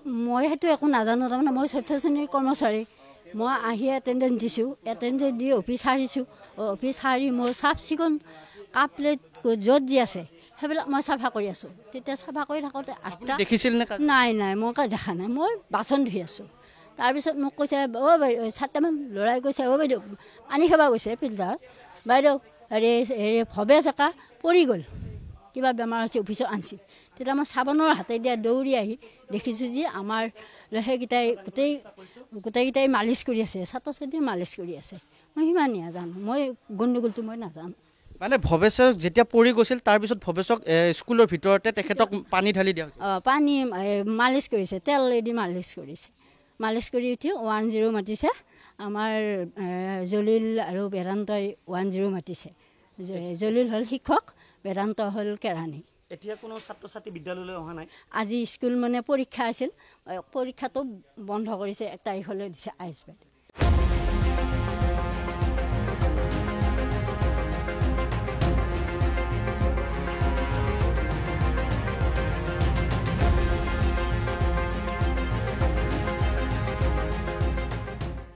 মই সেইটো একো নাজানো তাৰমানে মই 4ৰ্থ শ্ৰেণীৰ কৰ্মচাৰী মই আহি এটেণ্ডেঞ্চ দিছোঁ এটেণ্ডেঞ্চ দি অফিচ সাৰিছোঁ অফিচ সাৰি মোৰ চাফ চিকুণ কাপ প্লেট য'ত যি আছে সেইবিলাক মই চাফা কৰি আছোঁ তেতিয়া চাফা কৰি থাকোঁতে 8টা দেখিছিল নে নাই মই দেখা নাই মই বাচন ধুই আছোঁ তাৰপিছত মোক কৈছে বাইদেউ 7টামান ল'ৰাই কৈছে বাইদেউ পানী খাব গৈছে ফিল্টাৰত বাইদেউ হেৰি ভৱে জেকা পৰি গ'ল কিবা বেমাৰ হৈছে অফিচত আনিছে তেতিয়া মই চাবোনৰ হাতে দিয়া দৌৰি আহি দেখিছোঁ যে আমাৰ সেইকেইটাই গোটেইকেইটাই মালিচ কৰি আছে ছাত্ৰ ছাত্ৰীয়ে মালিচ কৰি আছে মই সিমানেই নাজানো মই গণ্ডগোলটো মই নাজানো মানে ভৱেশক যেতিয়া পৰি গৈছিল তাৰপিছত ভৱেশক স্কুলৰ ভিতৰতে তেখেতক পানী ঢালি দিয়া হৈছিল পানী মালিচ কৰিছে তেলেদি মালিচ কৰি উঠি 10 মাতিছে আমাৰ জলিল আৰু বেদান্তই 10 মাতিছে জলিল হ'ল শিক্ষক বেদান্ত হ'ল কেৰাণী এতিয়া কোনো ছাত্ৰ ছাত্ৰী বিদ্যালয়লৈ অহা নাই আজি স্কুল মানে পৰীক্ষা আছিল পৰীক্ষাটো বন্ধ কৰিছে 1 তাৰিখলৈ দিছে আইছ বাইদেউ